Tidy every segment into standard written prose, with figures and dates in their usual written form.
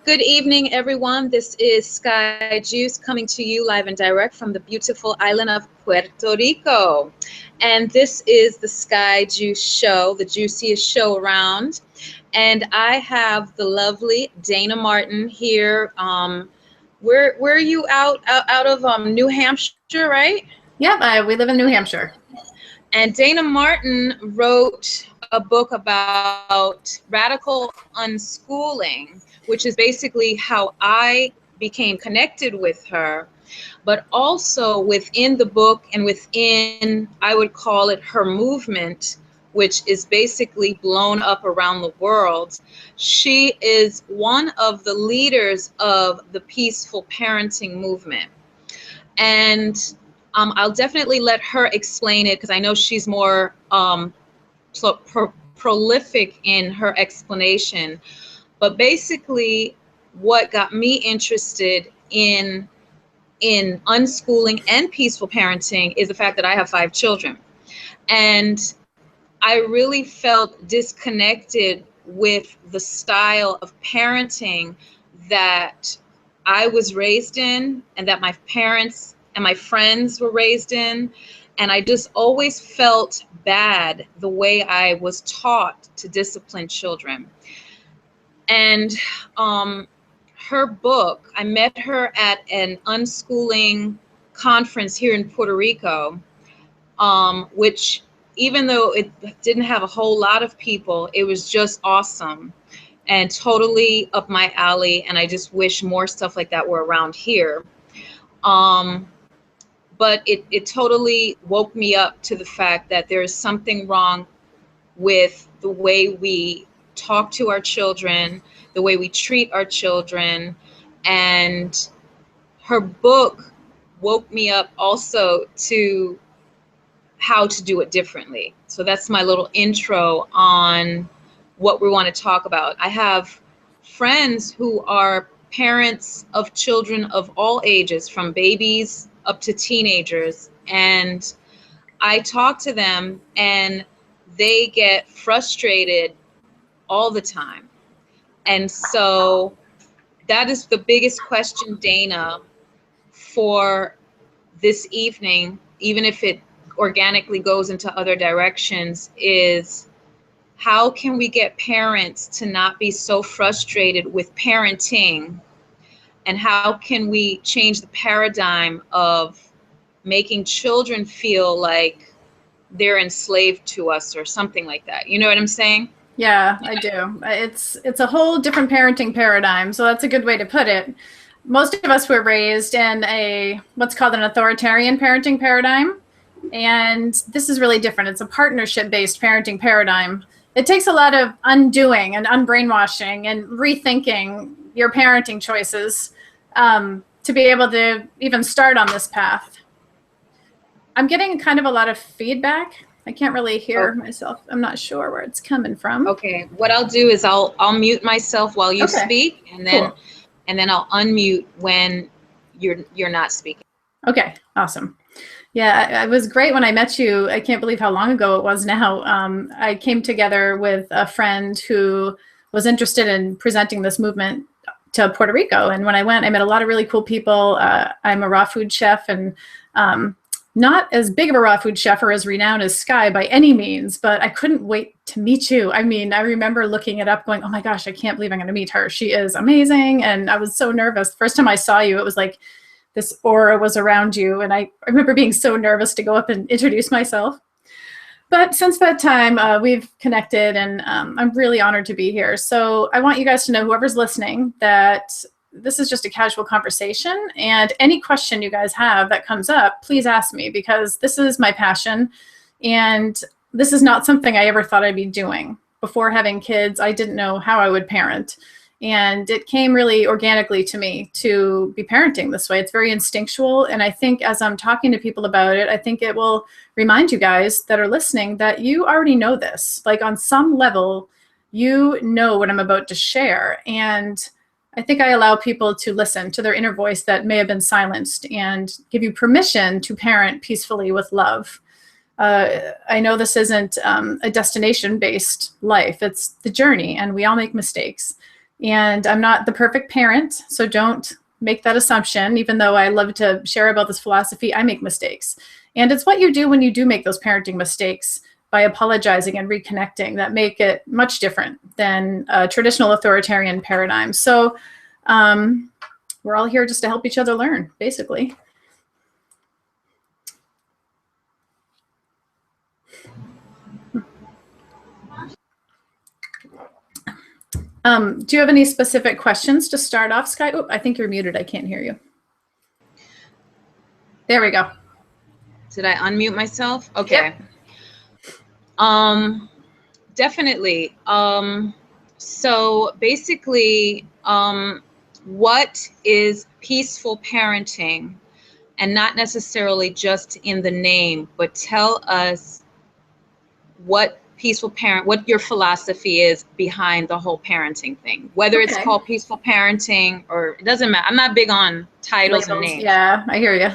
Good evening, everyone. This is Sky Juice coming to you live and direct from the beautiful island of Puerto Rico. And this is the Sky Juice Show, the juiciest show around. And I have the lovely Dayna Martin here. Where are you out of New Hampshire, right? Yep, we live in New Hampshire. And Dayna Martin wrote a book about radical unschooling, which is basically how I became connected with her. But also within the book and within, I would call it her movement, which is basically blown up around the world. She is one of the leaders of the peaceful parenting movement. And I'll definitely let her explain it because I know she's more prolific in her explanation. But basically, what got me interested in unschooling and peaceful parenting is the fact that I have 5 children. And I really felt disconnected with the style of parenting that I was raised in and that my parents and my friends were raised in. And I just always felt bad the way I was taught to discipline children. And her book, I met her at an unschooling conference here in Puerto Rico, which even though it didn't have a whole lot of people, it was just awesome and totally up my alley. And I just wish more stuff like that were around here. But it totally woke me up to the fact that there is something wrong with the way we talk to our children, the way we treat our children. And her book woke me up also to how to do it differently. So that's my little intro on what we want to talk about. I have friends who are parents of children of all ages, from babies up to teenagers, and I talk to them and they get frustrated all the time. And so that is the biggest question, Dayna, for this evening, even if it organically goes into other directions, is how can we get parents to not be so frustrated with parenting? And how can we change the paradigm of making children feel like they're enslaved to us or something like that? You know what I'm saying? Yeah, I do. It's a whole different parenting paradigm. So that's a good way to put it. Most of us were raised in what's called an authoritarian parenting paradigm. And this is really different. It's a partnership-based parenting paradigm. It takes a lot of undoing and unbrainwashing and rethinking your parenting choices to be able to even start on this path. I'm getting kind of a lot of feedback. I can't really hear myself. I'm not sure where it's coming from. Okay, what I'll do is I'll mute myself while you speak, and then I'll unmute when you're not speaking. Okay, awesome. Yeah, it was great when I met you. I can't believe how long ago it was now. I came together with a friend who was interested in presenting this movement to Puerto Rico. And when I went, I met a lot of really cool people. I'm a raw food chef, and not as big of a raw food chef or as renowned as Skai by any means, but I couldn't wait to meet you. I mean, I remember looking it up going, oh my gosh, I can't believe I'm going to meet her. She is amazing. And I was so nervous. First time I saw you, it was like this aura was around you. And I remember being so nervous to go up and introduce myself. But since that time, we've connected, and I'm really honored to be here. So I want you guys to know, whoever's listening, that this is just a casual conversation, and any question you guys have that comes up, please ask me, because this is my passion, and this is not something I ever thought I'd be doing. Before having kids, I didn't know how I would parent, and it came really organically to me to be parenting this way. It's very instinctual, and I think as I'm talking to people about it, I think it will remind you guys that are listening that you already know this. Like, on some level, you know what I'm about to share, and I think I allow people to listen to their inner voice that may have been silenced and give you permission to parent peacefully with love. I know this isn't a destination-based life. It's the journey, and we all make mistakes. And I'm not the perfect parent, so don't make that assumption. Even though I love to share about this philosophy, I make mistakes. And it's what you do when you do make those parenting mistakes by apologizing and reconnecting that make it much different than a traditional authoritarian paradigm. So we're all here just to help each other learn, basically. Do you have any specific questions to start off, Skai? Oh, I think you're muted. I can't hear you. There we go. Did I unmute myself? Okay. Yep. Definitely. So basically, what is peaceful parenting? And not necessarily just in the name, but tell us what your philosophy is behind the whole parenting thing, whether it's called peaceful parenting or it doesn't matter. I'm not big on titles and names. Yeah, I hear you.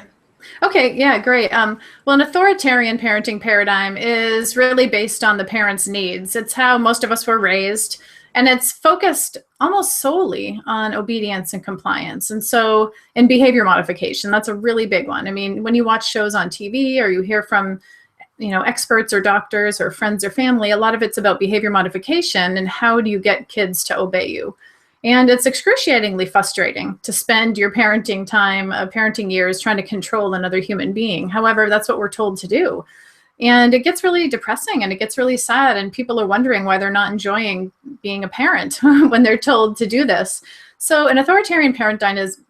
Okay, yeah, great. Well, an authoritarian parenting paradigm is really based on the parent's needs. It's how most of us were raised, and it's focused almost solely on obedience and compliance. And so, in behavior modification, that's a really big one. I mean, when you watch shows on TV or you hear from experts or doctors or friends or family, a lot of it's about behavior modification and how do you get kids to obey you. And it's excruciatingly frustrating to spend your parenting time, parenting years trying to control another human being. However, that's what we're told to do. And it gets really depressing and it gets really sad. And people are wondering why they're not enjoying being a parent when they're told to do this. So an authoritarian paradigm is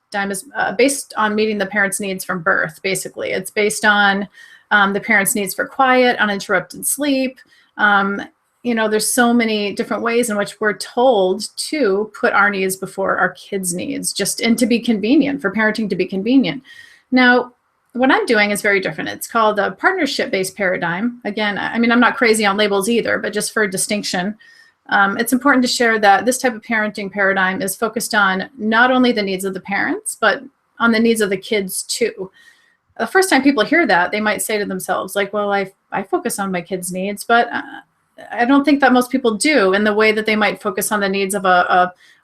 based on meeting the parent's needs from birth, basically. It's based on the parent's needs for quiet, uninterrupted sleep. There's so many different ways in which we're told to put our needs before our kids' needs, and to be convenient, for parenting to be convenient. Now, what I'm doing is very different. It's called a partnership-based paradigm. Again, I mean, I'm not crazy on labels either, but just for distinction, it's important to share that this type of parenting paradigm is focused on not only the needs of the parents, but on the needs of the kids too. The first time people hear that, they might say to themselves, like, well, I focus on my kids' needs, but I don't think that most people do in the way that they might focus on the needs of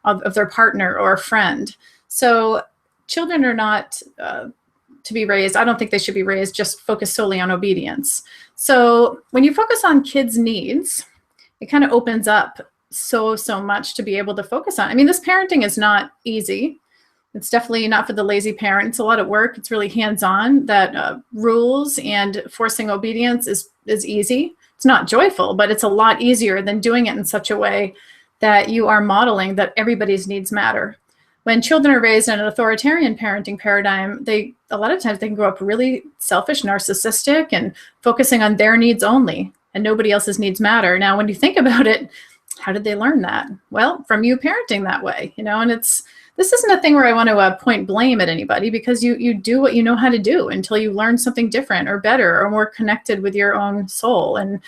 of their partner or a friend. So children are not to be raised. I don't think they should be raised just focused solely on obedience. So when you focus on kids' needs, it kind of opens up so much to be able to focus on. I mean, this parenting is not easy. It's definitely not for the lazy parent. It's a lot of work. It's really hands-on. That rules and forcing obedience is easy. It's not joyful, but it's a lot easier than doing it in such a way that you are modeling that everybody's needs matter. When children are raised in an authoritarian parenting paradigm, a lot of times they can grow up really selfish, narcissistic, and focusing on their needs only, and nobody else's needs matter. Now, when you think about it, how did they learn that? Well, from you parenting that way, and this isn't a thing where I want to point blame at anybody, because you do what you know how to do until you learn something different or better or more connected with your own soul. And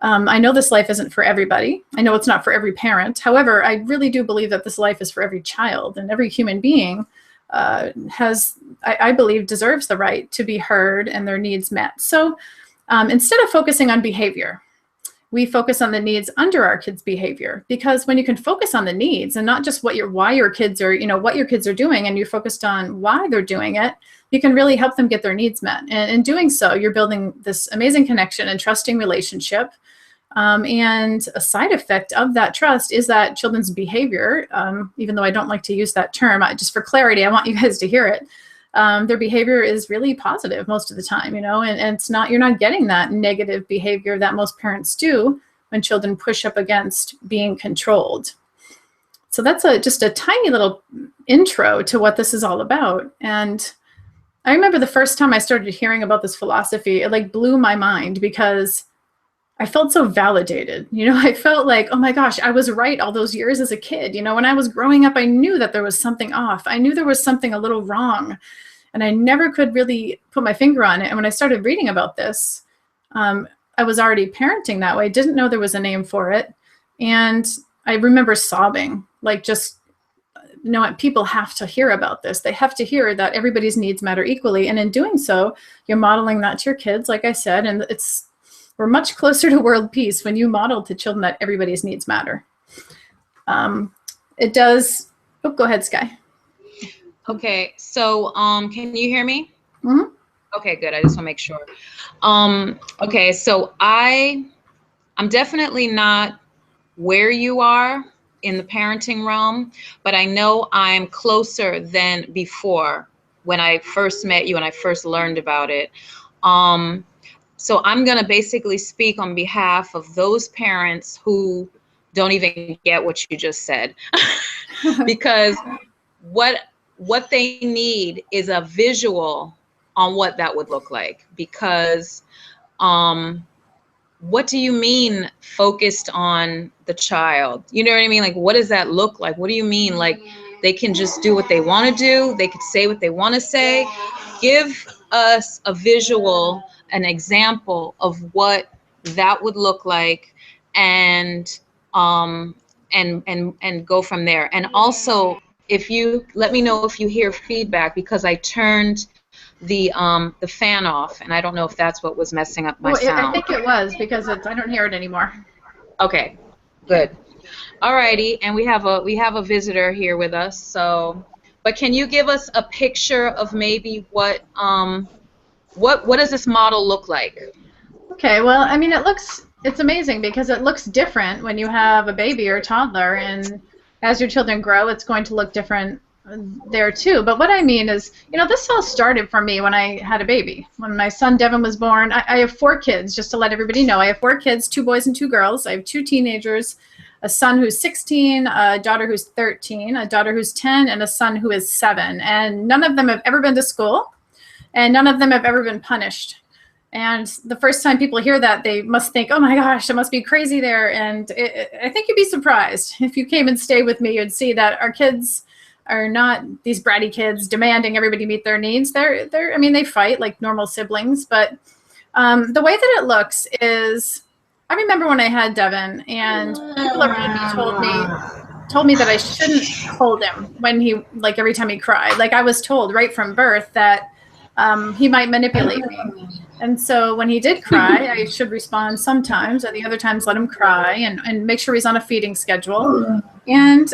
I know this life isn't for everybody. I know it's not for every parent. However, I really do believe that this life is for every child, and every human being I believe, deserves the right to be heard and their needs met. So instead of focusing on behavior, we focus on the needs under our kids' behavior, because when you can focus on the needs and not just what your kids are doing, and you're focused on why they're doing it, you can really help them get their needs met. And in doing so, you're building this amazing connection and trusting relationship. And a side effect of that trust is that children's behavior, even though I don't like to use that term, just for clarity, I want you guys to hear it. Their behavior is really positive most of the time, and you're not getting that negative behavior that most parents do when children push up against being controlled. So that's just a tiny little intro to what this is all about. And I remember the first time I started hearing about this philosophy, it blew my mind, because I felt so validated. I felt like, oh my gosh, I was right all those years as a kid. When I was growing up, I knew that there was something off. I knew there was something a little wrong, and I never could really put my finger on it. And when I started reading about this, I was already parenting that way, didn't know there was a name for it. And I remember sobbing, people have to hear about this. They have to hear that everybody's needs matter equally. And in doing so, you're modeling that to your kids, like I said, and we're much closer to world peace when you model to children that everybody's needs matter. it does. Oh, go ahead, Sky. Okay, so can you hear me? Mm-hmm. Okay, good. I just want to make sure. Okay, so I'm definitely not where you are in the parenting realm, but I know I'm closer than before when I first met you and I first learned about it. So I'm going to basically speak on behalf of those parents who don't even get what you just said. Because what they need is a visual on what that would look like. Because what do you mean focused on the child? You know what I mean? Like, what does that look like? What do you mean? Like, they can just do what they want to do. They could say what they want to say. Give us a visual, an example of what that would look like, and go from there. And also, if you let me know if you hear feedback, because I turned the fan off, and I don't know if that's what was messing up my sound. I think it was, because I don't hear it anymore. Okay, good. Alrighty, and we have a visitor here with us. So, but can you give us a picture of maybe what does this model look like? Okay, well, I mean, it's amazing because it looks different when you have a baby or a toddler, and as your children grow, it's going to look different there too. But what I mean is, this all started for me when I had a baby. When my son Devin was born, I have 4 kids, just to let everybody know. I have 4 kids, 2 boys and 2 girls. I have 2 teenagers, a son who's 16, a daughter who's 13, a daughter who's 10, and a son who is 7. And none of them have ever been to school, and none of them have ever been punished. And the first time people hear that, they must think, oh my gosh, it must be crazy there. And I think you'd be surprised. If you came and stayed with me, you'd see that our kids are not these bratty kids demanding everybody meet their needs. I mean, they fight like normal siblings, but the way that it looks is, I remember when I had Devin, and people around me told me that I shouldn't hold him when he, like, every time he cried. Like, I was told right from birth that he might manipulate me. And so when he did cry, I should respond sometimes, and the other times let him cry and make sure he's on a feeding schedule. And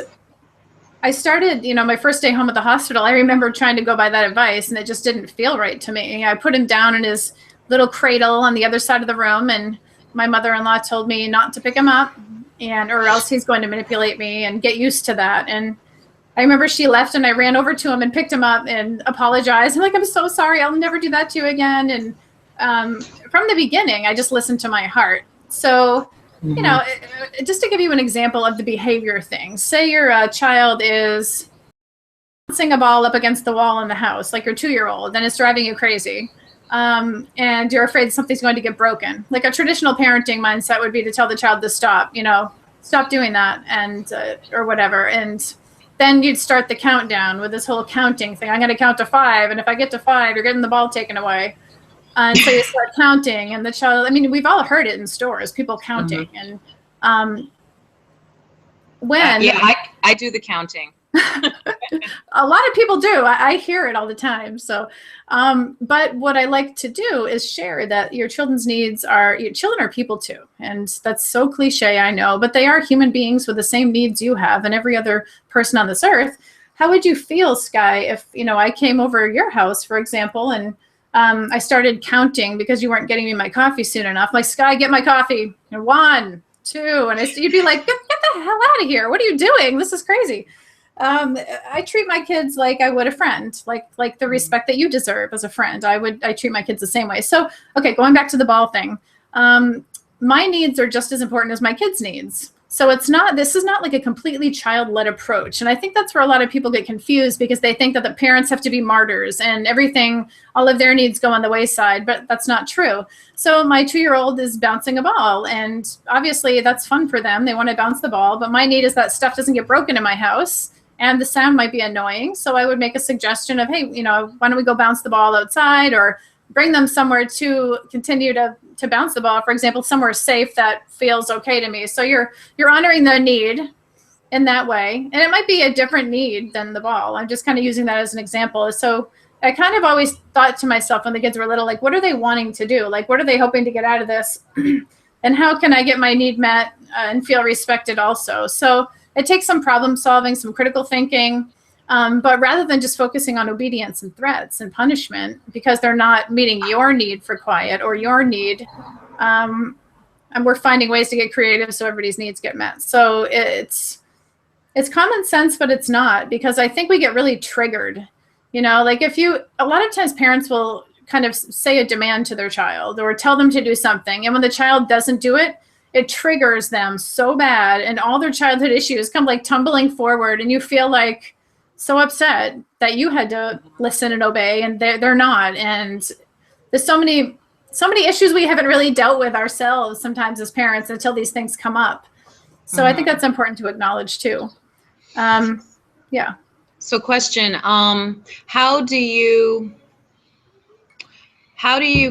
I started, my first day home at the hospital, I remember trying to go by that advice, and it just didn't feel right to me. I put him down in his little cradle on the other side of the room, and my mother-in-law told me not to pick him up, or else he's going to manipulate me, and get used to that. And I remember she left, and I ran over to him and picked him up and apologized. I'm like, I'm so sorry. I'll never do that to you again. And from the beginning, I just listened to my heart. So, just to give you an example of the behavior thing, say your child is bouncing a ball up against the wall in the house, like your 2-year-old, and it's driving you crazy. And you're afraid something's going to get broken. Like a traditional parenting mindset would be to tell the child to stop, stop doing that, and or whatever. And then you'd start the countdown with this whole counting thing. I'm going to count to 5, and if I get to 5, you're getting the ball taken away. And so you start counting, and the child, I mean, we've all heard it in stores, people counting. And I do the counting. A lot of people do. I hear it all the time. So, but what I like to do is share that your children's needs your children are people too. And that's so cliche, I know, but they are human beings with the same needs you have and every other person on this earth. How would you feel, Sky, if, I came over to your house, for example, and I started counting because you weren't getting me my coffee soon enough. Like, Sky, get my coffee. 1, 2, and you'd be like, get the hell out of here. What are you doing? This is crazy. I treat my kids like I would a friend, like the respect that you deserve as a friend. I treat my kids the same way. So, okay, going back to the ball thing. My needs are just as important as my kids' needs. So this is not like a completely child-led approach. And I think that's where a lot of people get confused, because they think that the parents have to be martyrs and all of their needs go on the wayside, but that's not true. So my 2-year-old is bouncing a ball, and obviously that's fun for them. They want to bounce the ball, but my need is that stuff doesn't get broken in my house, and the sound might be annoying. So I would make a suggestion of, hey, why don't we go bounce the ball outside, or bring them somewhere to continue to bounce the ball, for example, somewhere safe that feels okay to me. So you're honoring their need in that way. And it might be a different need than the ball. I'm just kind of using that as an example. So I kind of always thought to myself when the kids were little, like, what are they wanting to do? Like, what are they hoping to get out of this? And how can I get my need met and feel respected also? So it takes some problem solving, some critical thinking. But rather than just focusing on obedience and threats and punishment because they're not meeting your need for quiet or your need, and we're finding ways to get creative so everybody's needs get met. So it's common sense, but it's not, because I think we get really triggered. Like a lot of times parents will kind of say a demand to their child or tell them to do something. And when the child doesn't do it, it triggers them so bad. And all their childhood issues come like tumbling forward. And you feel like so upset that you had to listen and obey and they're not. And there's so many issues we haven't really dealt with ourselves sometimes as parents until these things come up. So I think that's important to acknowledge too. Yeah. So question, how do you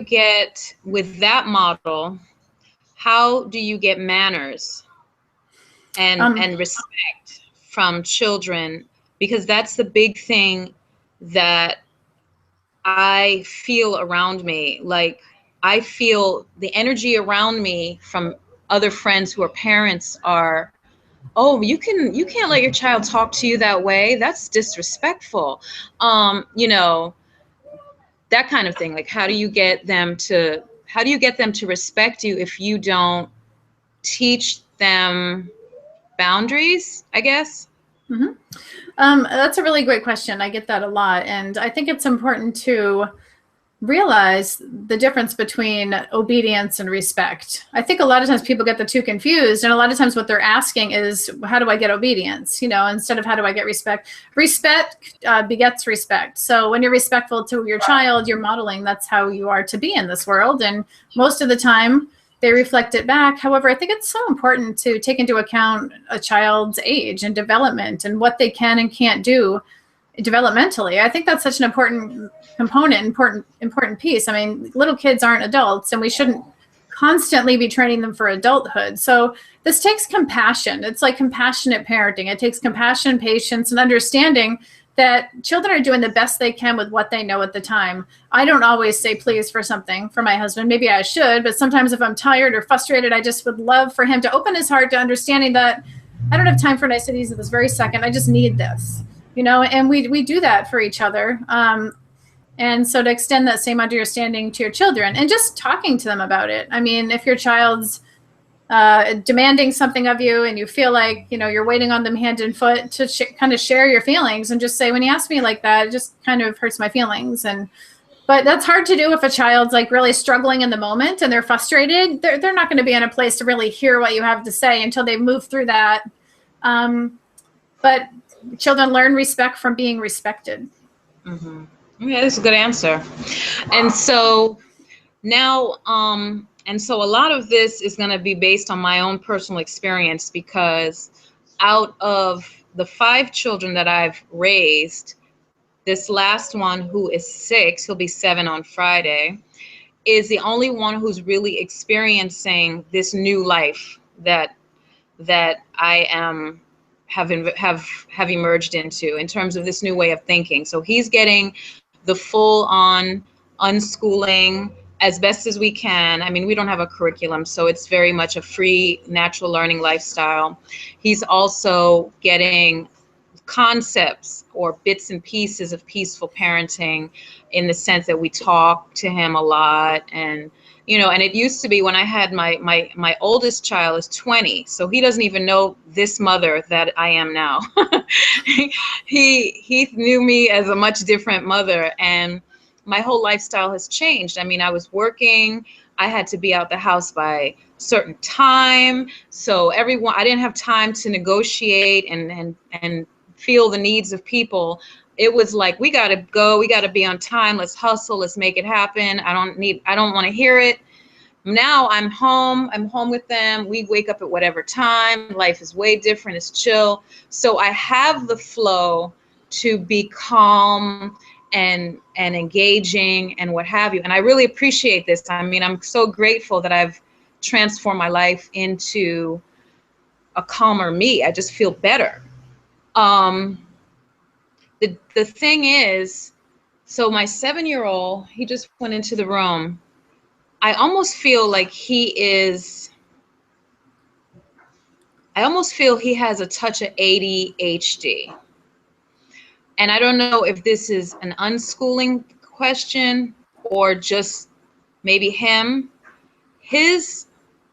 get with that model, how do you get manners and respect from children? Because that's the big thing that I feel around me. Like I feel the energy around me from other friends who are parents are, oh, you can't let your child talk to you that way. That's disrespectful. That kind of thing. Like, how do you get them to respect you if you don't teach them boundaries, I guess? Mm-hmm. That's a really great question. I get that a lot. And I think it's important to realize the difference between obedience and respect. I think a lot of times people get the two confused. And a lot of times what they're asking is, how do I get obedience? Instead of how do I get respect? Respect begets respect. So when you're respectful to your child, you're modeling that's how you are to be in this world. And most of the time, they reflect it back. However, I think it's so important to take into account a child's age and development and what they can and can't do developmentally. I think that's such an important component, important piece. I mean, little kids aren't adults, and we shouldn't constantly be training them for adulthood. So this takes compassion. It's like compassionate parenting. It takes compassion, patience, and understanding that children are doing the best they can with what they know at the time. I don't always say please for something for my husband. Maybe I should, but sometimes if I'm tired or frustrated, I just would love for him to open his heart to understanding that I don't have time for niceties at this very second. I just need this, and we do that for each other. And so to extend that same understanding to your children and just talking to them about it. I mean, if your child's demanding something of you and you feel like, you're waiting on them hand and foot to kind of share your feelings and just say, when you ask me like that, it just kind of hurts my feelings. But that's hard to do if a child's like really struggling in the moment and they're frustrated. They're not going to be in a place to really hear what you have to say until they move through that. But children learn respect from being respected. Mm-hmm. Yeah, that's a good answer. And so now, and so a lot of this is going to be based on my own personal experience, because out of the 5 children that I've raised, this last one, who is 6, he'll be 7 on Friday, is the only one who's really experiencing this new life that I have emerged into in terms of this new way of thinking. So he's getting the full on unschooling as best as we can. I mean, we don't have a curriculum, so it's very much a free, natural learning lifestyle. He's also getting concepts or bits and pieces of peaceful parenting, in the sense that we talk to him a lot. And and it used to be, when I had my oldest child is 20, so he doesn't even know this mother that I am now. he knew me as a much different mother, and my whole lifestyle has changed. I mean, I was working, I had to be out the house by certain time, so I didn't have time to negotiate and feel the needs of people. It was like, we got to go, we got to be on time, let's hustle, let's make it happen. I don't want to hear it. Now I'm home with them. We wake up at whatever time. Life is way different, it's chill. So I have the flow to be calm and engaging and what have you. And I really appreciate this. I mean, I'm so grateful that I've transformed my life into a calmer me. I just feel better. The thing is, so my 7-year-old, he just went into the room. I almost feel like he is I almost feel he has a touch of ADHD. And I don't know if this is an unschooling question or just maybe his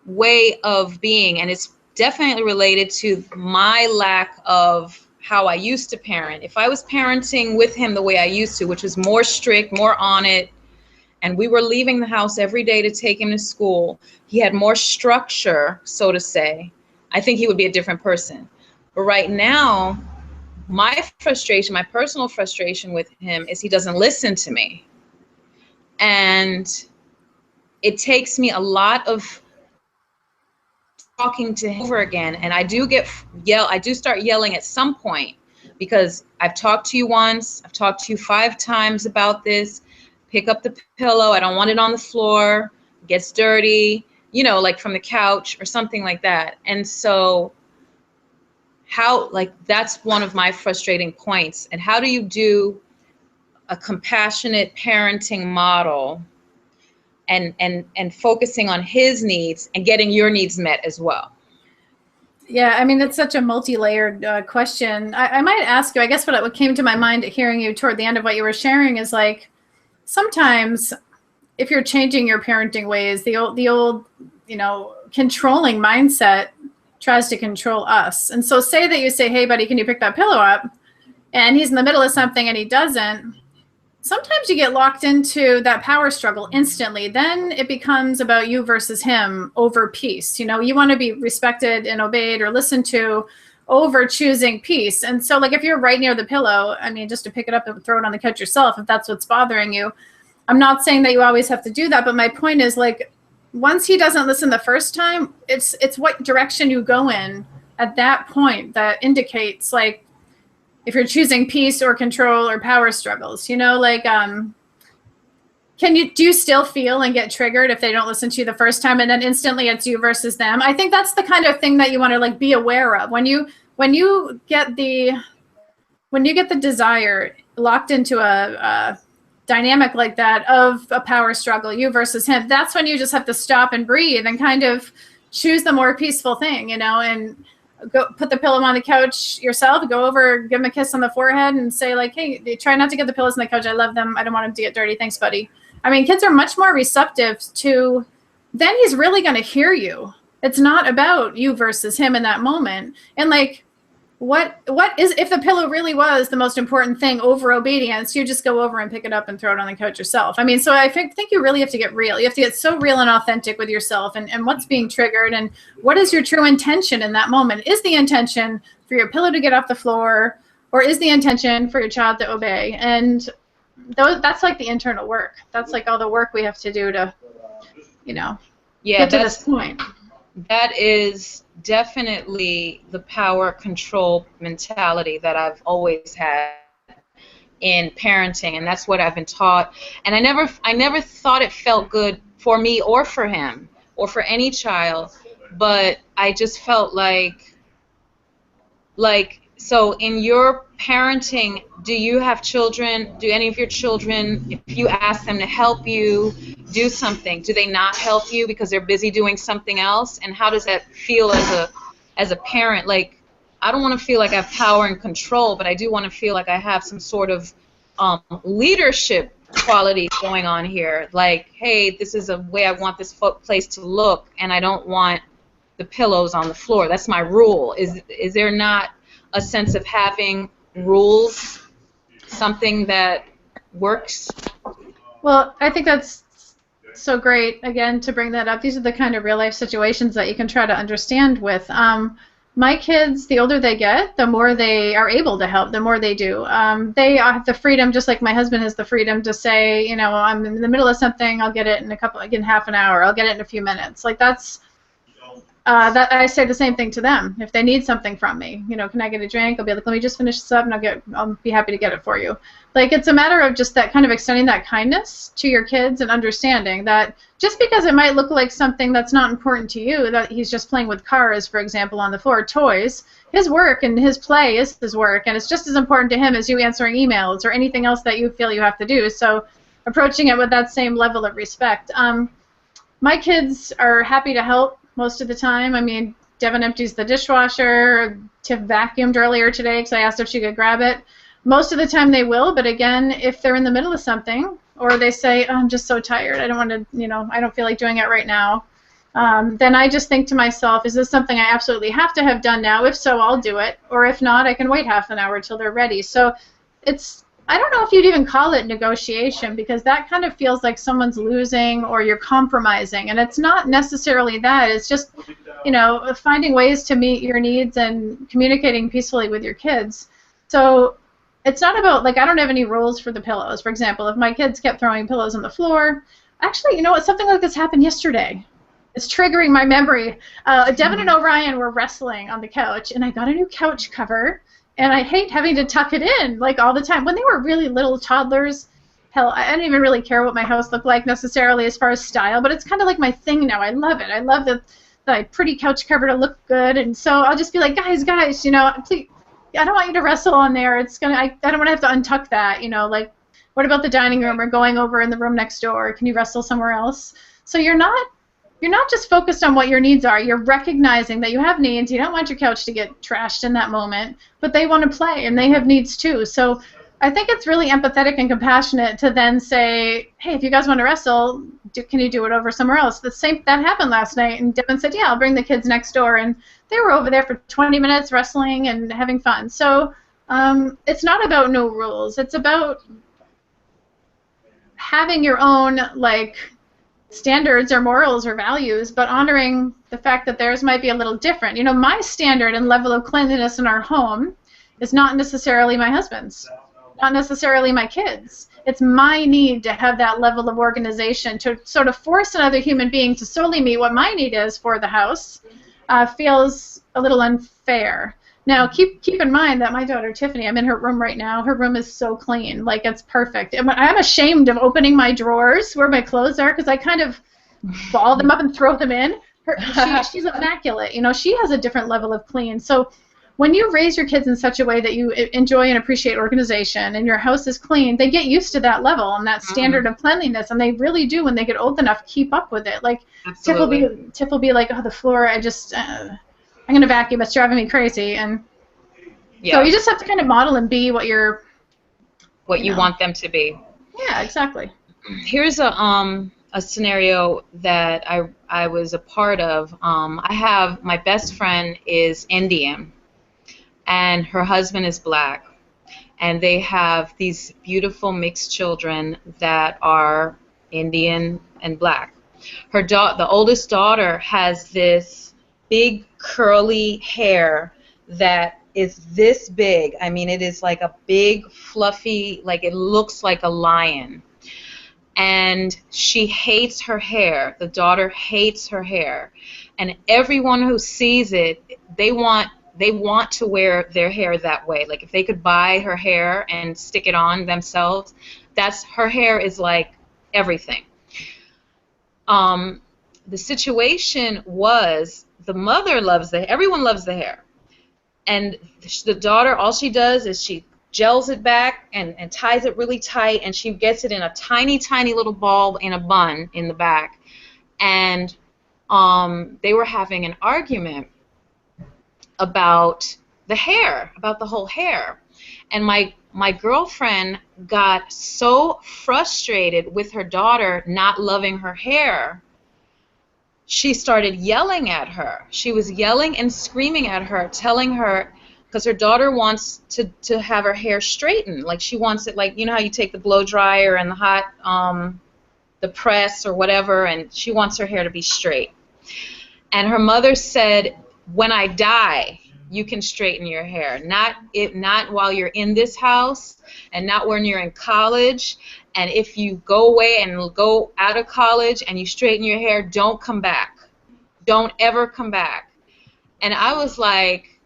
way of being, and it's definitely related to my lack of how I used to parent. If I was parenting with him the way I used to, which was more strict, more on it, and we were leaving the house every day to take him to school, he had more structure, so to say, I think he would be a different person. But right now, my frustration, my personal frustration with him is he doesn't listen to me. And it takes me a lot of talking to him over again. And I do start yelling at some point, because I've talked to you once, I've talked to you 5 times about this. Pick up the pillow. I don't want it on the floor. It gets dirty, you know, like from the couch or something like that. And so that's one of my frustrating points. And how do you do a compassionate parenting model and focusing on his needs and getting your needs met as well? Yeah, I mean, it's such a multi-layered question. I might ask you, I guess what came to my mind hearing you toward the end of what you were sharing is like, sometimes if you're changing your parenting ways, the old, you know, controlling mindset tries to control us. And so say that you say, hey, buddy, can you pick that pillow up? And he's in the middle of something and he doesn't. Sometimes you get locked into that power struggle instantly. Then it becomes about you versus him over peace. You know, you want to be respected and obeyed or listened to over choosing peace. And so like if you're right near the pillow, I mean, just to pick it up and throw it on the couch yourself, if that's what's bothering you. I'm not saying that you always have to do that, but my point is like, once he doesn't listen the first time, it's what direction you go in at that point that indicates like if you're choosing peace or control or power struggles, you know, like do you still feel and get triggered if they don't listen to you the first time and then instantly it's you versus them? I think that's the kind of thing that you want to like be aware of when you get the desire locked into a dynamic like that of a power struggle, you versus him. That's when you just have to stop and breathe and kind of choose the more peaceful thing, you know, and go put the pillow on the couch yourself, go over, give him a kiss on the forehead and say like, hey, try not to get the pillows on the couch. I love them. I don't want them to get dirty. Thanks, buddy. I mean, kids are much more receptive to, then he's really going to hear you. It's not about you versus him in that moment. And like, what is, if the pillow really was the most important thing over obedience, you just go over and pick it up and throw it on the couch yourself. I mean, so I think you really have to get real. You have to get so real and authentic with yourself and what's being triggered and what is your true intention in that moment. Is the intention for your pillow to get off the floor, or is the intention for your child to obey? And that's like the internal work. That's like all the work we have to do to, you know, get to this point. That is definitely the power control mentality that I've always had in parenting, and that's what I've been taught. And I never thought it felt good for me or for him or for any child, but I just felt like so in your parenting, do you have children? Do any of your children, if you ask them to help you do something, do they not help you because they're busy doing something else? And how does that feel as a parent? Like, I don't want to feel like I have power and control, but I do want to feel like I have some sort of leadership quality going on here. Like, hey, this is a way I want this place to look, and I don't want the pillows on the floor. That's my rule. Is there not a sense of having rules, something that works? Well, I think that's so great, again, to bring that up. These are the kind of real-life situations that you can try to understand with. My kids, the older they get, the more they are able to help, the more they do. They have the freedom, just like my husband has the freedom to say, you know, I'm in the middle of something, I'll get it in half an hour, I'll get it in a few minutes. Like that's, that I say the same thing to them. If they need something from me, you know, can I get a drink? I'll be like, let me just finish this up, and I'll be happy to get it for you. Like, it's a matter of just that kind of extending that kindness to your kids and understanding that just because it might look like something that's not important to you, that he's just playing with cars, for example, on the floor, toys, his work and his play is his work, and it's just as important to him as you answering emails or anything else that you feel you have to do. So approaching it with that same level of respect. My kids are happy to help most of the time. I mean, Devin empties the dishwasher. Tiff vacuumed earlier today because I asked if she could grab it. Most of the time they will, but again, if they're in the middle of something, or they say, oh, I'm just so tired, I don't want to, I don't feel like doing it right now, then I just think to myself, is this something I absolutely have to have done now? If so, I'll do it. Or if not, I can wait half an hour till they're ready. So I don't know if you'd even call it negotiation, because that kind of feels like someone's losing or you're compromising. And it's not necessarily that. It's just, finding ways to meet your needs and communicating peacefully with your kids. So it's not about, like, I don't have any rules for the pillows. For example, if my kids kept throwing pillows on the floor, actually, you know what, something like this happened yesterday. It's triggering my memory. Devin and Orion were wrestling on the couch, and I got a new couch cover. And I hate having to tuck it in, like, all the time. When they were really little toddlers, hell, I didn't even really care what my house looked like necessarily as far as style, but it's kind of like my thing now. I love it. I love the pretty couch cover to look good, and so I'll just be like, guys, please, I don't want you to wrestle on there. I don't want to have to untuck that, like, what about the dining room or going over in the room next door? Can you wrestle somewhere else? So you're not just focused on what your needs are. You're recognizing that you have needs. You don't want your couch to get trashed in that moment, but they want to play, and they have needs too. So I think it's really empathetic and compassionate to then say, hey, if you guys want to wrestle, can you do it over somewhere else? That happened last night, and Devin said, yeah, I'll bring the kids next door, and they were over there for 20 minutes wrestling and having fun. So it's not about no rules. It's about having your own, like, standards or morals or values, but honoring the fact that theirs might be a little different. My standard and level of cleanliness in our home is not necessarily my husband's, not necessarily my kids'. It's my need to have that level of organization. To sort of force another human being to solely meet what my need is for the house feels a little unfair. Now, keep in mind that my daughter Tiffany, I'm in her room right now. Her room is so clean, like, it's perfect. And I'm ashamed of opening my drawers where my clothes are, because I kind of ball them up and throw them in. She's immaculate. She has a different level of clean. So when you raise your kids in such a way that you enjoy and appreciate organization, and your house is clean, they get used to that level and that standard of cleanliness, and they really do, when they get old enough, keep up with it. Like, Tiff will be like, oh, the floor, I'm going to vacuum, it's driving me crazy. And so you just have to kind of model and be what you want them to be. Yeah, exactly. Here's a scenario that I was a part of. My best friend is Indian, and her husband is black, and they have these beautiful mixed children that are Indian and black. The oldest daughter has this big curly hair that is this big. I mean, it is like a big fluffy, like, it looks like a lion. And she hates her hair. The daughter hates her hair. And everyone who sees it, they want to wear their hair that way. Like, if they could buy her hair and stick it on themselves, her hair is like everything. The situation was, the mother everyone loves the hair. And the daughter, all she does is she gels it back and ties it really tight, and she gets it in a tiny, tiny little ball in a bun in the back. And they were having an argument about the hair, about the whole hair. And my girlfriend got so frustrated with her daughter not loving her hair, she started yelling at her. She was yelling and screaming at her, telling her, because her daughter wants to have her hair straightened. Like, she wants it, like, you know how you take the blow dryer and the hot, the press or whatever, and she wants her hair to be straight. And her mother said, when I die, you can straighten your hair. Not while you're in this house, and not when you're in college. And if you go away and go out of college and you straighten your hair, don't come back. Don't ever come back. And I was like,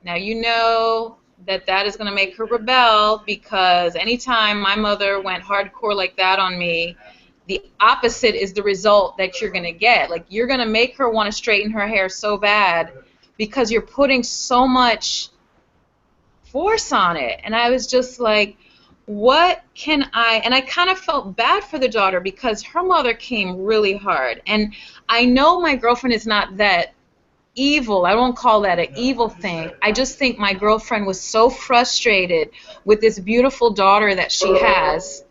now you know that is going to make her rebel, because anytime my mother went hardcore like that on me, the opposite is the result that you're going to get. Like, you're going to make her want to straighten her hair so bad because you're putting so much force on it. And I was just like, what can and I kind of felt bad for the daughter, because her mother came really hard. And I know my girlfriend is not that evil. I don't call that an evil thing. I just think my girlfriend was so frustrated with this beautiful daughter that she has,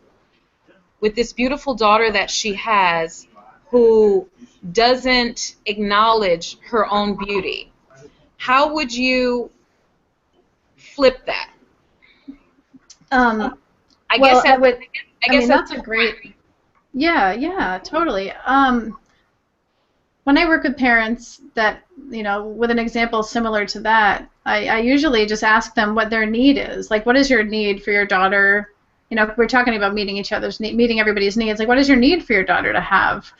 who doesn't acknowledge her own beauty. How would you flip that? I Well, guess I mean, that's a great, yeah, totally. When I work with parents that, with an example similar to that, I usually just ask them what their need is. Like, what is your need for your daughter? We're talking about meeting everybody's needs. Like, what is your need for your daughter to have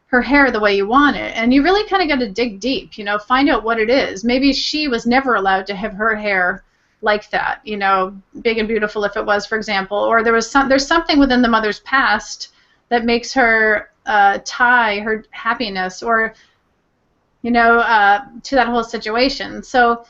her hair the way you want it? And you really kind of got to dig deep, find out what it is. Maybe she was never allowed to have her hair like that, big and beautiful if it was, for example, or there's something within the mother's past that makes her tie her happiness or, to that whole situation. So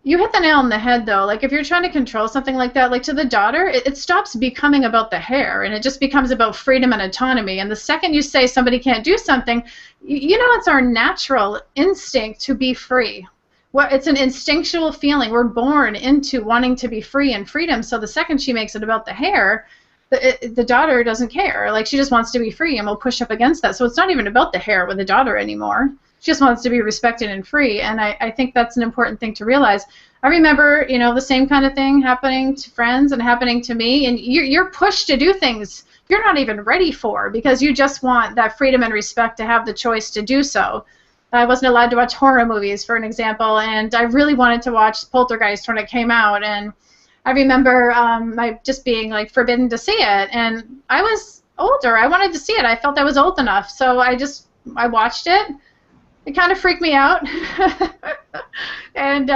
you hit the nail on the head, though. Like, if you're trying to control something like that, like to the daughter, it stops becoming about the hair, and it just becomes about freedom and autonomy. And the second you say somebody can't do something, it's our natural instinct to be free. Well, it's an instinctual feeling. We're born into wanting to be free and freedom. So the second she makes it about the hair, the daughter doesn't care. Like, she just wants to be free, and will push up against that. So it's not even about the hair with the daughter anymore. She just wants to be respected and free. And I think that's an important thing to realize. I remember, the same kind of thing happening to friends and happening to me. And you're pushed to do things you're not even ready for because you just want that freedom and respect to have the choice to do so. I wasn't allowed to watch horror movies, for an example, and I really wanted to watch Poltergeist when it came out, and I remember my just being like forbidden to see it, and I was older. I wanted to see it. I felt I was old enough, so I watched it. It kind of freaked me out, and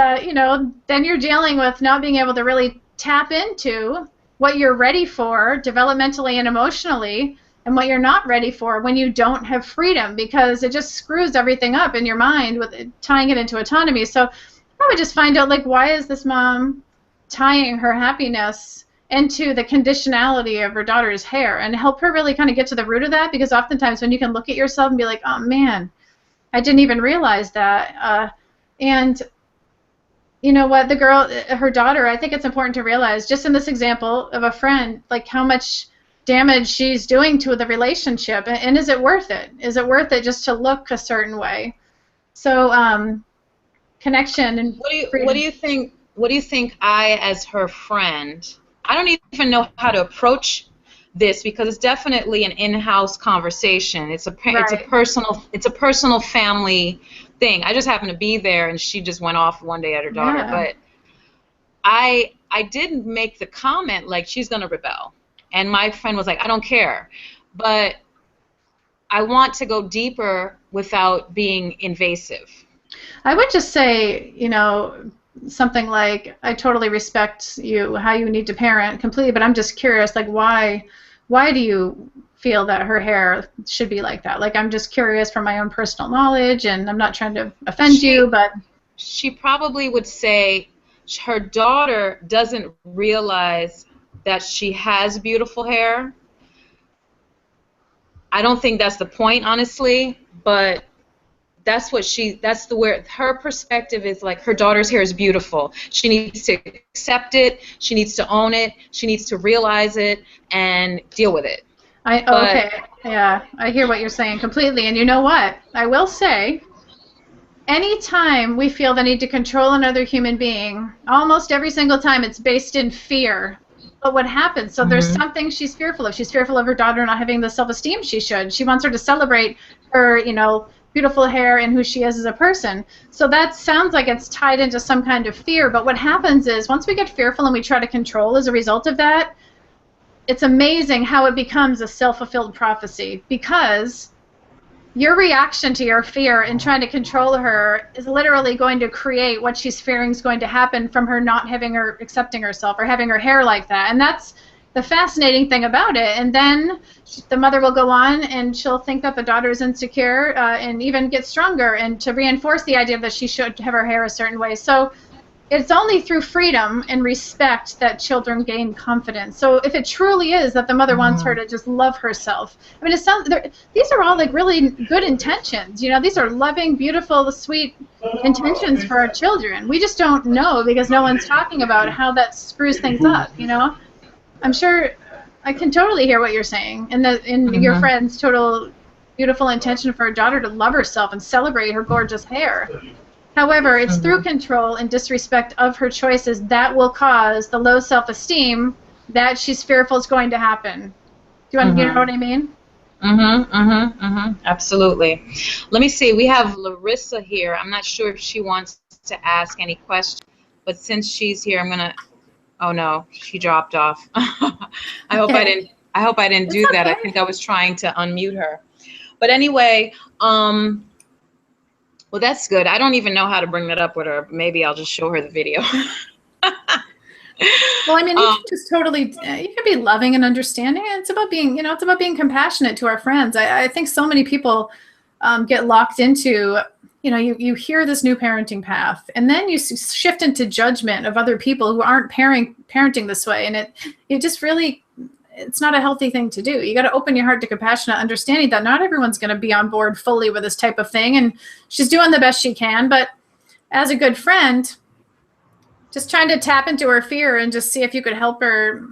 then you're dealing with not being able to really tap into what you're ready for developmentally and emotionally, and what you're not ready for when you don't have freedom, because it just screws everything up in your mind with tying it into autonomy. So I would just find out, like, why is this mom tying her happiness into the conditionality of her daughter's hair, and help her really kind of get to the root of that, because oftentimes when you can look at yourself and be like, oh man, I didn't even realize that. And you know what, her daughter, I think it's important to realize, just in this example of a friend, like how much damage she's doing to the relationship, and is it worth it? Is it worth it just to look a certain way? So connection and what do you think? What do you think I, as her friend, I don't even know how to approach this, because it's definitely an in-house conversation. It's a personal family thing. I just happened to be there, and she just went off one day at her daughter. Yeah. But I didn't make the comment like she's going to rebel. And my friend was like, I don't care. But I want to go deeper without being invasive. I would just say, something like, I totally respect how you need to parent completely, but I'm just curious, like, why do you feel that her hair should be like that? Like, I'm just curious from my own personal knowledge, and I'm not trying to offend you, but... She probably would say her daughter doesn't realize that she has beautiful hair. I don't think that's the point, honestly, but that's where her perspective is. Like, her daughter's hair is beautiful. She needs to accept it. She needs to own it. She needs to realize it and deal with it. Okay, yeah, I hear what you're saying completely. And you know what? I will say, anytime we feel the need to control another human being, almost every single time it's based in fear. But what happens? So there's something she's fearful of. She's fearful of her daughter not having the self-esteem she should. She wants her to celebrate her, beautiful hair and who she is as a person. So that sounds like it's tied into some kind of fear. But what happens is, once we get fearful and we try to control as a result of that, it's amazing how it becomes a self-fulfilled prophecy, because your reaction to your fear in trying to control her is literally going to create what she's fearing is going to happen from her not having her accepting herself or having her hair like that. And that's the fascinating thing about it. And then the mother will go on and she'll think that the daughter is insecure and even get stronger, and to reinforce the idea that she should have her hair a certain way. So it's only through freedom and respect that children gain confidence. So if it truly is that the mother wants her to just love herself, I mean, it sounds, these are all like really good intentions. You know, these are loving, beautiful, sweet intentions for our children. We just don't know because no one's talking about how that screws things up, you know? I'm sure I can totally hear what you're saying, and your friend's total beautiful intention for her daughter to love herself and celebrate her gorgeous hair. However, it's through control and disrespect of her choices that will cause the low self-esteem that she's fearful is going to happen. Do you know what I mean? Absolutely. Let me see. We have Larissa here. I'm not sure if she wants to ask any questions, but since she's here, I'm gonna. Oh no, she dropped off. I hope I didn't. I hope I didn't do that. I think I was trying to unmute her. But anyway, well, that's good. I don't even know how to bring that up with her. Maybe I'll just show her the video. Well, I mean, you can just totally, you can be loving and understanding. It's about being, you know, it's about being compassionate to our friends. I think so many people get locked into, you know, you hear this new parenting path, and then you shift into judgment of other people who aren't parenting this way. And it just really, it's not a healthy thing to do. You got to open your heart to compassionate understanding that not everyone's going to be on board fully with this type of thing. And she's doing the best she can. But as a good friend, just trying to tap into her fear and just see if you could help her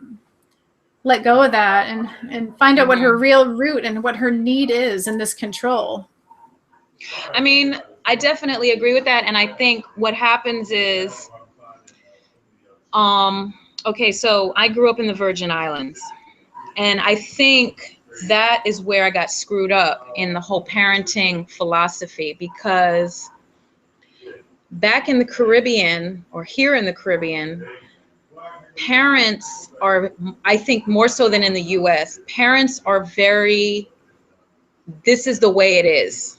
let go of that and find out what her real root and what her need is in this control. I mean, I definitely agree with that. And I think what happens is, okay, so I grew up in the Virgin Islands. And I think that is where I got screwed up in the whole parenting philosophy, because back in the Caribbean, or here in the Caribbean, parents are, I think more so than in the US, parents are very, this is the way it is.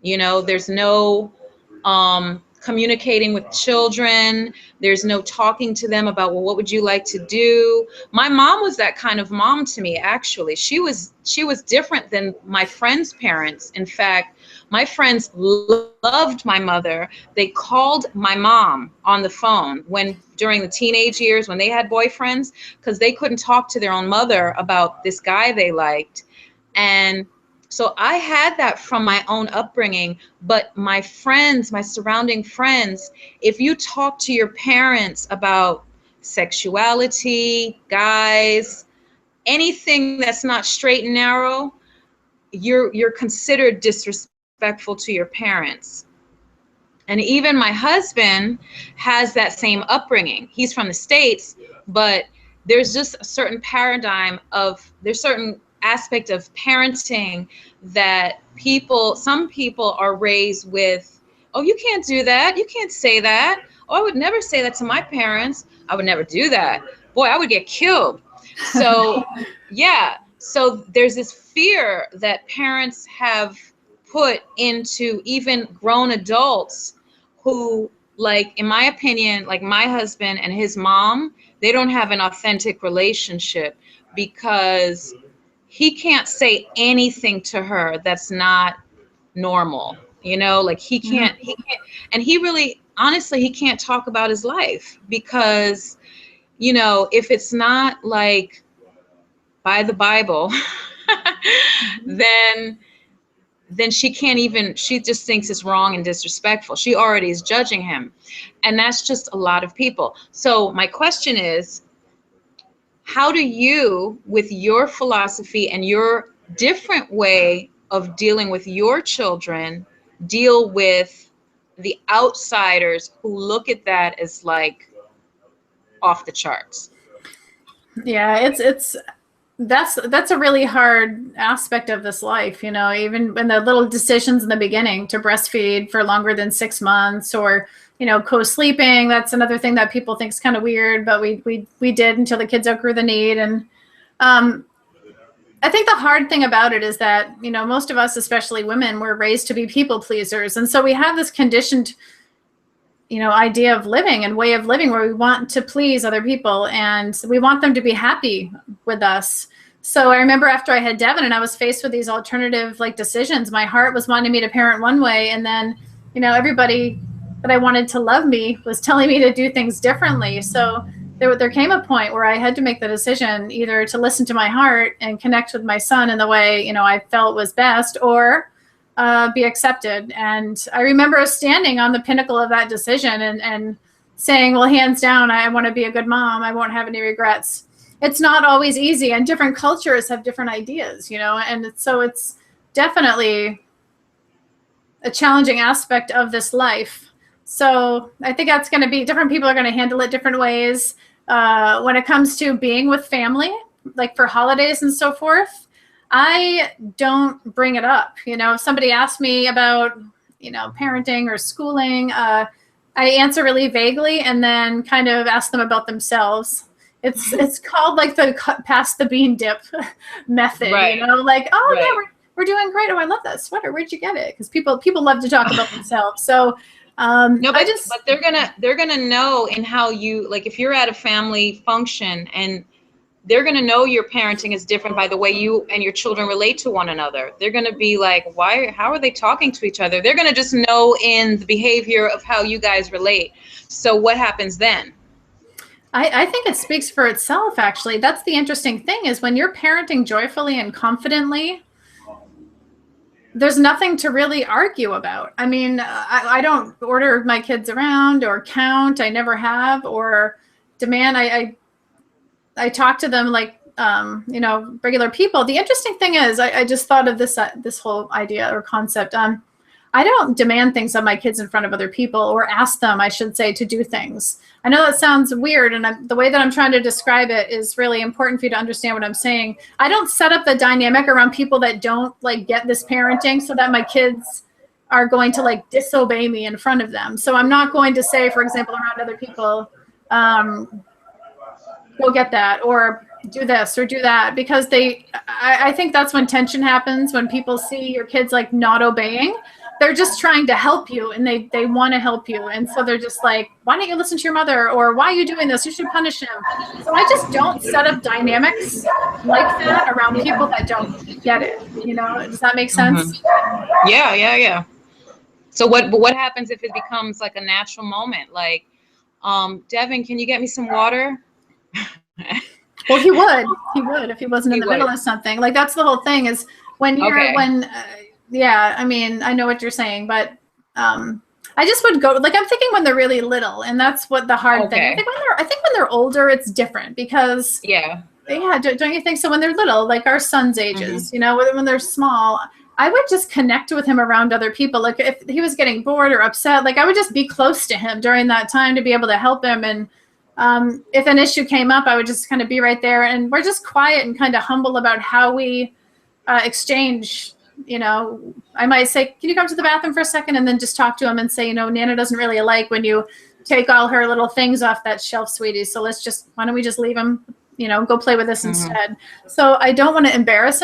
You know, there's no communicating with children. There's no talking to them about, well, what would you like to do? My mom was that kind of mom to me, actually. She was different than my friends' parents. In fact, my friends loved my mother. They called my mom on the phone during the teenage years when they had boyfriends, because they couldn't talk to their own mother about this guy they liked. And so I had that from my own upbringing, but my friends, my surrounding friends, if you talk to your parents about sexuality, guys, anything that's not straight and narrow, you're considered disrespectful to your parents. And even my husband has that same upbringing. He's from the States, but there's just a certain paradigm there's certain aspect of parenting that some people are raised with. Oh, you can't do that. You can't say that. Oh, I would never say that to my parents. I would never do that. Boy, I would get killed. So yeah. So there's this fear that parents have put into even grown adults who, like, in my opinion, like my husband and his mom, they don't have an authentic relationship, because he can't say anything to her that's not normal, you know, like he can't, and he really, honestly, he can't talk about his life, because, you know, if it's not like by the Bible, then she can't even, she just thinks it's wrong and disrespectful. She already is judging him. And that's just a lot of people. So my question is, how do you, with your philosophy and your different way of dealing with your children, deal with the outsiders who look at that as like off the charts? Yeah, that's a really hard aspect of this life, you know, even when the little decisions in the beginning to breastfeed for longer than 6 months, or, you know, co-sleeping, that's another thing that people think is kind of weird, but we did until the kids outgrew the need. And I think the hard thing about it is that, you know, most of us, especially women, were raised to be people pleasers. And so we have this conditioned, you know, idea of living and way of living where we want to please other people and we want them to be happy with us. So I remember after I had Devin and I was faced with these alternative like decisions, my heart was wanting me to parent one way, and then, you know, everybody that I wanted to love me was telling me to do things differently. So there came a point where I had to make the decision either to listen to my heart and connect with my son in the way, I felt was best, or be accepted. And I remember standing on the pinnacle of that decision and saying, well, hands down, I want to be a good mom. I won't have any regrets. It's not always easy, and different cultures have different ideas, and so it's definitely a challenging aspect of this life. So I think that's going to be, different people are going to handle it different ways. When it comes to being with family, like for holidays and so forth, I don't bring it up. If somebody asks me about, parenting or schooling, I answer really vaguely and then kind of ask them about themselves. It's called like the pass the bean dip method, right. Like, oh right. yeah, we're doing great. Oh, I love that sweater. Where'd you get it? Because people love to talk about themselves. So no, but they're gonna know in how you, like, if you're at a family function, and they're gonna know your parenting is different by the way you and your children relate to one another. They're gonna be like, how are they talking to each other? They're gonna just know in the behavior of how you guys relate. So what happens then? I think it speaks for itself, actually. That's the interesting thing, is when you're parenting joyfully and confidently, there's nothing to really argue about. I mean, I don't order my kids around or count. I never have, or demand. I talk to them like, regular people. The interesting thing is, I just thought of this whole idea or concept. I don't demand things of my kids in front of other people, or ask them, I should say, to do things. I know that sounds weird, and the way that I'm trying to describe it is really important for you to understand what I'm saying. I don't set up the dynamic around people that don't like get this parenting so that my kids are going to like disobey me in front of them. So I'm not going to say, for example, around other people, go get that, or do this or do that, because I think that's when tension happens, when people see your kids like not obeying. They're just trying to help you, and they want to help you. And so they're just like, why don't you listen to your mother? Or why are you doing this? You should punish him. So I just don't set up dynamics like that around people that don't get it. Does that make sense? Mm-hmm. Yeah. So what happens if it becomes like a natural moment? Like, Devin, can you get me some water? Well, he would if he wasn't in the middle of something. Like, that's the whole thing, is when you're, yeah, I mean, I know what you're saying, but I just would go, like, I'm thinking when they're really little, and that's what the hard thing. I think when they're older, it's different, because don't you think so? When they're little, like our son's ages, when they're small, I would just connect with him around other people. Like, if he was getting bored or upset, like, I would just be close to him during that time to be able to help him. And if an issue came up, I would just kind of be right there, and we're just quiet and kind of humble about how we exchange. I might say, can you come to the bathroom for a second? And then just talk to him and say, Nana doesn't really like when you take all her little things off that shelf, sweetie. So why don't we just leave him, go play with this instead. So I don't want to embarrass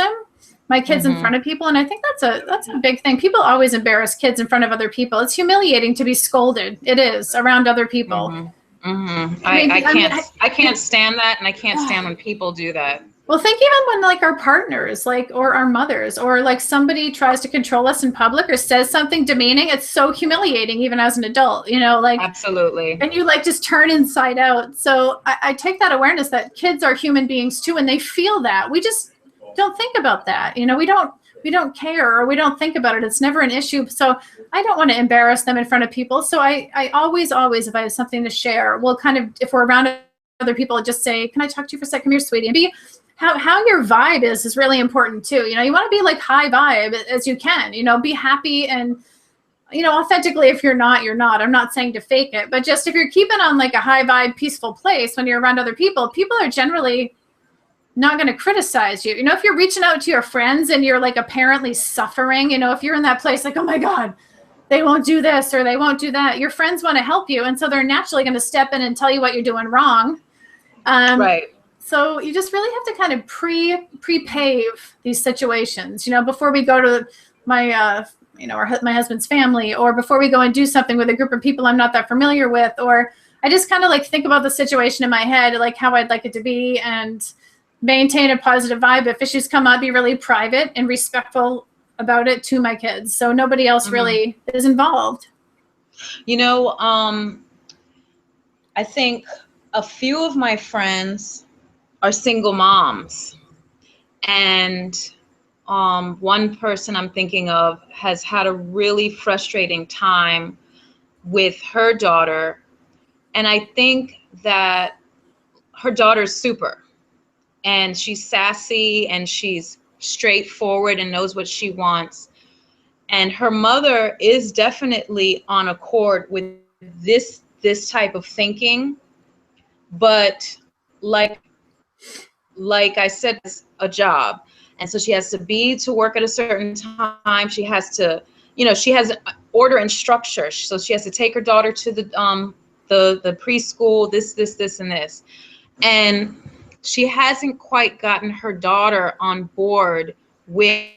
my kids in front of people. And I think that's a big thing. People always embarrass kids in front of other people. It's humiliating to be scolded. It is, around other people. I can't stand that. And I can't stand when people do that. Well, think even when like our partners, like, or our mothers, or like somebody tries to control us in public or says something demeaning, it's so humiliating, even as an adult, like. Absolutely. And you like just turn inside out. So I take that awareness that kids are human beings too, and they feel that. We just don't think about that. We don't care, or we don't think about it. It's never an issue. So I don't want to embarrass them in front of people. So I always, if I have something to share, we'll kind of, if we're around other people, just say, can I talk to you for a second? Come here, sweetie. And be how your vibe is really important too. You want to be like high vibe as you can, be happy and, authentically. If you're not, you're not. I'm not saying to fake it, but just if you're keeping on like a high vibe, peaceful place when you're around other people, people are generally not going to criticize you. If you're reaching out to your friends and you're like apparently suffering, if you're in that place like, oh my God, they won't do this or they won't do that, your friends want to help you. And so they're naturally going to step in and tell you what you're doing wrong. Right. So you just really have to kind of pre-pave these situations, before we go to my husband's family, or before we go and do something with a group of people I'm not that familiar with, or I just kind of like think about the situation in my head, like how I'd like it to be, and maintain a positive vibe. If issues come up, be really private and respectful about it to my kids, so nobody else really is involved. You know, I think a few of my friends are single moms, and one person I'm thinking of has had a really frustrating time with her daughter. And I think that her daughter's super, and she's sassy and she's straightforward and knows what she wants. And her mother is definitely on accord with this type of thinking, but like I said, it's a job. And so she has to be to work at a certain time. She has to, she has order and structure. So she has to take her daughter to the preschool, this, and this. And she hasn't quite gotten her daughter on board with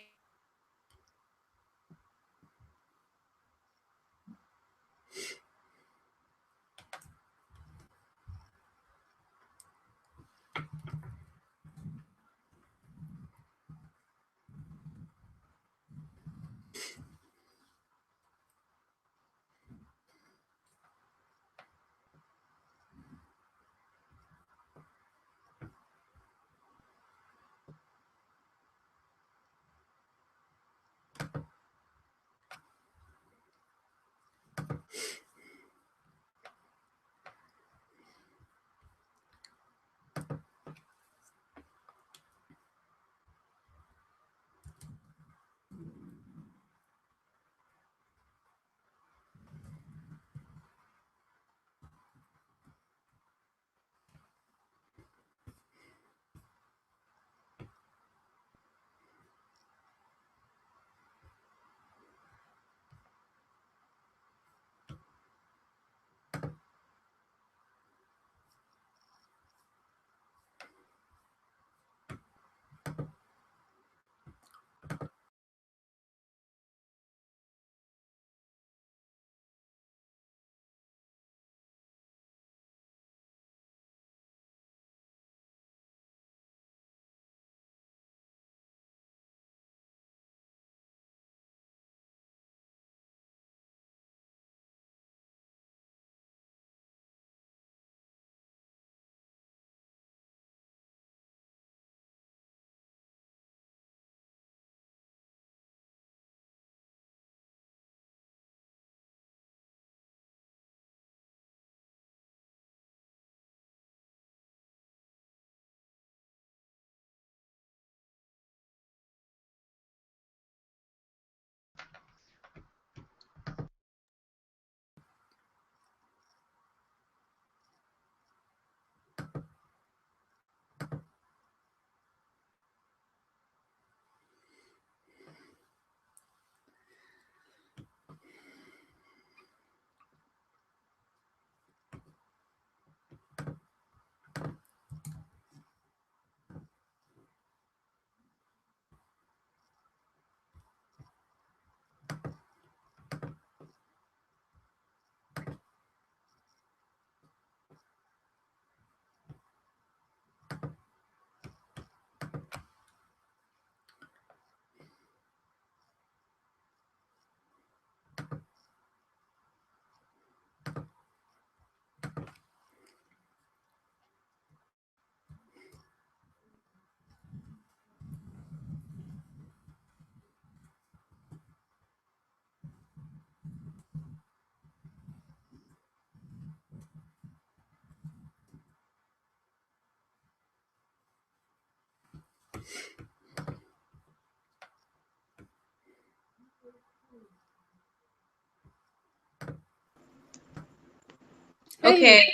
Hey, okay.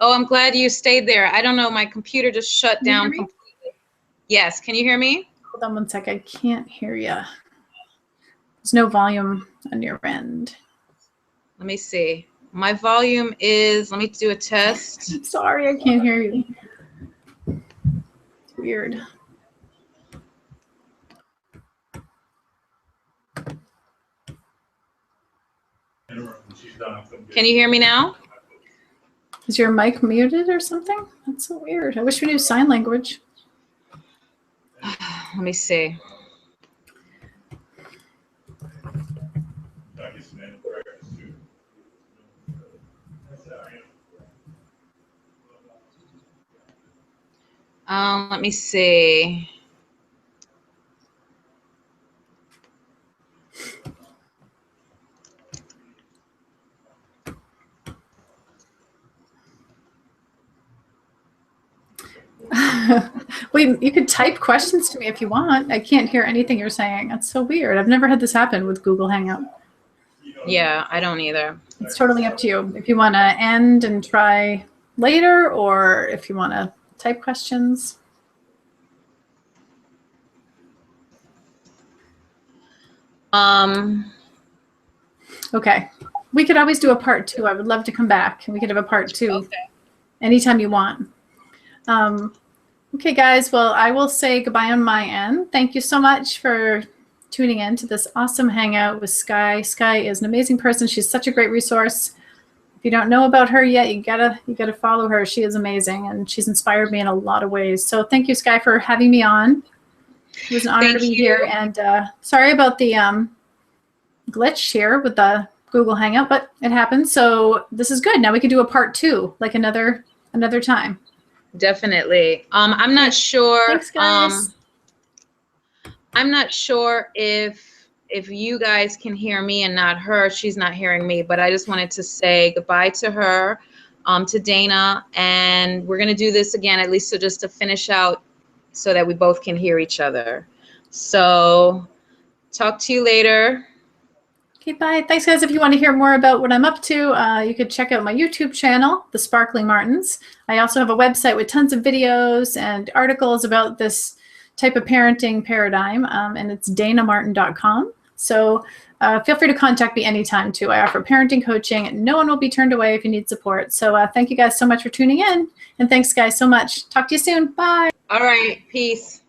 Oh, I'm glad you stayed there. I don't know, my computer just shut can you hear down me? completely. Yes, can you hear me? Hold on one sec. I can't hear you. There's no volume on your end. Let me see. My volume is, let me do a test. Sorry, I can't hear you. It's weird. Can you hear me now? Is your mic muted or something? That's so weird. I wish we knew sign language. Let me see. Let me see. Wait, you could type questions to me if you want. I can't hear anything you're saying. That's so weird. I've never had this happen with Google Hangout. Yeah, I don't either. It's totally up to you. If you want to end and try later, or if you want to type questions. Okay. We could always do a part 2. I would love to come back, and we could have a part 2 Okay. anytime you want. Okay, guys. Well, I will say goodbye on my end. Thank you so much for tuning in to this awesome hangout with Skai. Skai is an amazing person. She's such a great resource. If you don't know about her yet, you gotta follow her. She is amazing, and she's inspired me in a lot of ways. So thank you, Skai, for having me on. It was an honor to be here. And sorry about the glitch here with the Google Hangout, but it happened. So this is good. Now we can do a part 2, like another time. Definitely. I'm not sure. Thanks, guys. I'm not sure if you guys can hear me and not her. She's not hearing me, but I just wanted to say goodbye to her, to Dayna, and we're gonna do this again, at least so just to finish out, so that we both can hear each other. So, talk to you later. Okay, bye. Thanks, guys. If you want to hear more about what I'm up to, you could check out my YouTube channel, The Sparkling Martins. I also have a website with tons of videos and articles about this type of parenting paradigm, and it's daynamartin.com. So feel free to contact me anytime, too. I offer parenting coaching, and no one will be turned away if you need support. So thank you guys so much for tuning in, and thanks, guys, so much. Talk to you soon. Bye. All right. Peace.